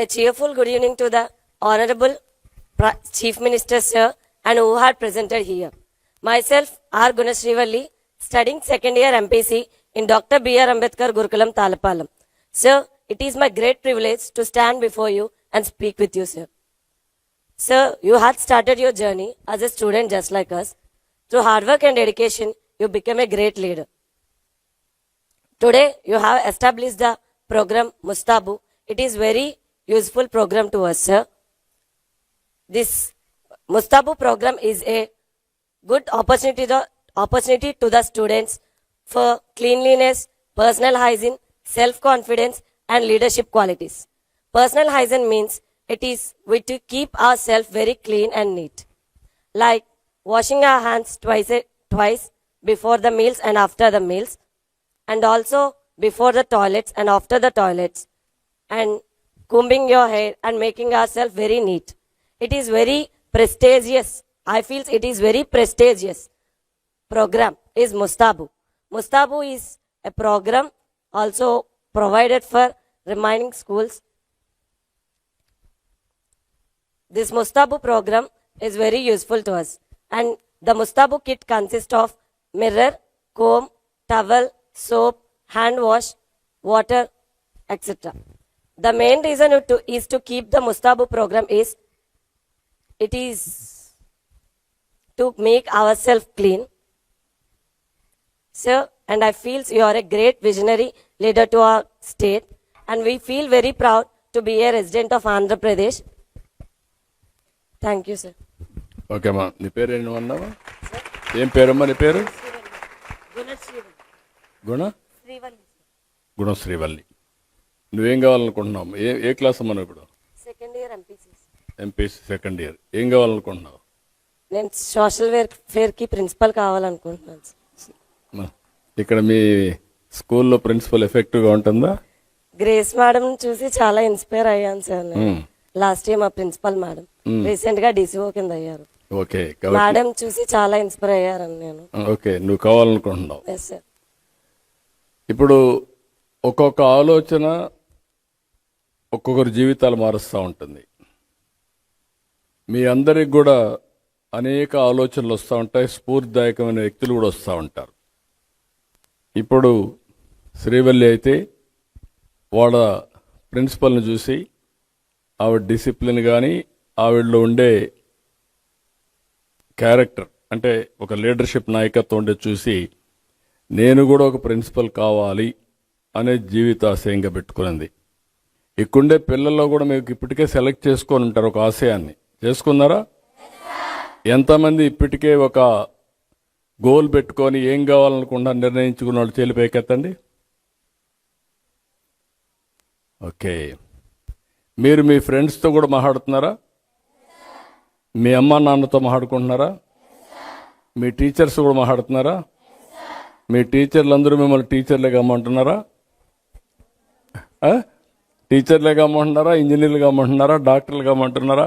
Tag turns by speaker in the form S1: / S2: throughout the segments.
S1: A cheerful good evening to the Honorable Chief Minister, sir, and who had presented here. Myself, R. Gunasrivalli, studying second year MPC in Dr. B.R. Ambedkar Gurukulam, Talapalam. Sir, it is my great privilege to stand before you and speak with you, sir. Sir, you had started your journey as a student just like us. Through hard work and dedication, you became a great leader. Today, you have established the program Mustabu. It is very useful program to us, sir. This Mustabu program is a good opportunity to the students for cleanliness, personal hygiene, self-confidence, and leadership qualities. Personal hygiene means it is we to keep ourselves very clean and neat, like washing our hands twice before the meals and after the meals, and also before the toilets and after the toilets, and combing your hair and making ourselves very neat. It is very prestigious. I feel it is very prestigious program is Mustabu. Mustabu is a program also provided for remaining schools. This Mustabu program is very useful to us, and the Mustabu kit consists of mirror, comb, towel, soap, hand wash, water, etc. The main reason is to keep the Mustabu program is it is to make ourselves clean. Sir, and I feel you are a great visionary leader to our state, and we feel very proud to be a resident of Andhra Pradesh. Thank you, sir.
S2: Okay అమ్మా, నీ పేరు ఏమన్నావా? ఏం పేరమ్మా నీ పేరు? గుణశ్రీవల్లి. నువ్వేం కావాలనుకుంటున్నావు? ఏ class అమ్మా నువ్వు ఇప్పుడు?
S1: Second year
S2: MPC second year. ఏం కావాలనుకుంటున్నావు?
S1: నేను సోషల్ వెల్ఫేర్ కి ప్రిన్సిపల్ కావాలనుకుంటున్నాను.
S2: ఇక్కడ మీ స్కూల్లో ప్రిన్సిపల్ ఎఫెక్టివ్గా ఉంటుందా?
S1: గ్రేస్ మేడం చూసి చాలా ఇన్స్పైర్ అయ్యాను సార్. లాస్ట్ ఇయర్ మా ప్రిన్సిపల్ మేడం రీసెంట్ గా డిసిఓ కింద అయ్యారు.
S2: ఓకే,
S1: మేడం చూసి చాలా ఇన్స్పైర్ అయ్యారని నేను.
S2: ఓకే, నువ్వు కావాలనుకుంటున్నావు.
S1: Yes sir.
S2: ఇప్పుడు ఒక్కొక్క ఆలోచన ఒక్కొక్కరి జీవితాలు మారుస్తూ ఉంటుంది. మీ అందరికి కూడా అనేక ఆలోచనలు వస్తూ ఉంటాయి, స్ఫూర్తిదాయకమైన వ్యక్తులు కూడా వస్తూ ఉంటారు. ఇప్పుడు శ్రీవల్లి అయితే వాళ్ళ ప్రిన్సిపల్ని చూసి ఆవిడ డిసిప్లిన్ కానీ ఆవిడలో ఉండే క్యారెక్టర్ అంటే ఒక లీడర్షిప్ నాయకత్వం ఉండే చూసి నేను కూడా ఒక ప్రిన్సిపల్ కావాలి అనే జీవితాశయంగా పెట్టుకున్నది. ఇక్కడుండే పిల్లల్లో కూడా మీకు ఇప్పటికే సెలెక్ట్ చేసుకొని ఉంటారు ఒక ఆశయాన్ని. చేసుకున్నారా? ఎంతమంది ఇప్పటికే ఒక గోల్ పెట్టుకొని ఏం కావాలనుకుంటా నిర్ణయించుకున్న వాళ్ళు చేలి పైకెత్తండి. ఓకే, మీరు మీ ఫ్రెండ్స్తో కూడా మాట్లాడుతున్నారా? మీ అమ్మ నాన్నతో మాట్లాడుకుంటున్నారా? మీ టీచర్స్ కూడా మాట్లాడుతున్నారా? మీ టీచర్లు అందరూ మిమ్మల్ని టీచర్లేగా అమ్మంటున్నారా? టీచర్లేగా అమ్మంటున్నారా? ఇంజనీర్లుగా అమ్మంటున్నారా? డాక్టర్లుగా అమ్మంటున్నారా?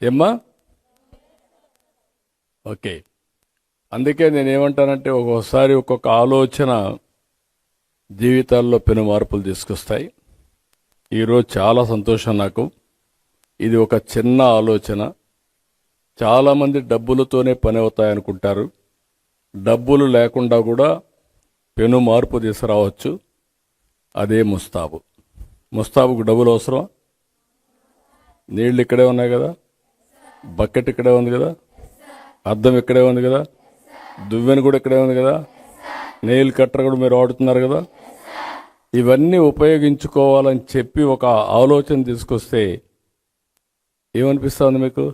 S2: ఏమ్మా? ఓకే, అందుకే నేనేమంటానంటే ఒక్కొక్కసారి ఒక్కొక్క ఆలోచన జీవితాల్లో పెను మార్పులు తీసుకొస్తాయి. ఈరోజు చాలా సంతోషం నాకు. ఇది ఒక చిన్న ఆలోచన. చాలామంది డబ్బులతోనే పని అవుతాయనుకుంటారు. డబ్బులు లేకుండా కూడా పెను మార్పు తీసుకురావచ్చు. అదే ముస్తాబు. ముస్తాబుకు డబ్బులు అవసరం? నీళ్ళు ఇక్కడే ఉన్నాయి కదా, బకెట్ ఇక్కడే ఉంది కదా, అద్దం ఇక్కడే ఉంది కదా, దువ్వెన కూడా ఇక్కడే ఉంది కదా, నెయిల్ కట్టర్ కూడా మీరు వాడుతున్నారు కదా. ఇవన్నీ ఉపయోగించుకోవాలని చెప్పి ఒక ఆలోచన తీసుకొస్తే ఏమనిపిస్తుంది మీకు?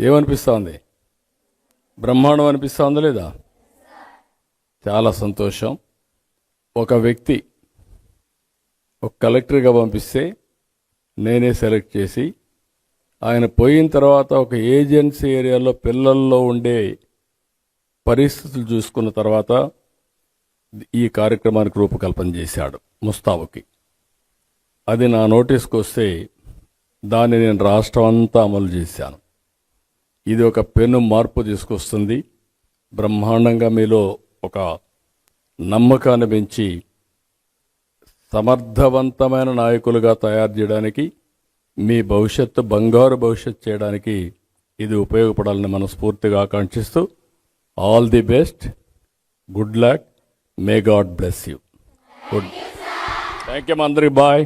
S2: ఏమనిపిస్తుంది? బ్రహ్మాండం అనిపిస్తుందా లేదా? చాలా సంతోషం. ఒక వ్యక్తి ఒక కలెక్టర్గా పంపిస్తే నేనే సెలెక్ట్ చేసి ఆయన పోయిన తర్వాత ఒక ఏజెన్సీ ఏరియాలో పిల్లల్లో ఉండే పరిస్థితులు చూసుకున్న తర్వాత ఈ కార్యక్రమానికి రూపకల్పన చేశాడు ముస్తాబుకి. అది నా నోటీస్కి వస్తే దాన్ని నేను రాష్ట్రం అంతా అమలు చేశాను. ఇది ఒక పెను మార్పు తీసుకొస్తుంది. బ్రహ్మాండంగా మీలో ఒక నమ్మకాన్ని పెంచి సమర్థవంతమైన నాయకులుగా తయారు చేయడానికి, మీ భవిష్యత్తు బంగారు భవిష్యత్తు చేయడానికి ఇది ఉపయోగపడాలని మనస్ఫూర్తిగా ఆకాంక్షిస్తూ all the best, good luck, may God bless you. Good thank you అందరికి బాయ్.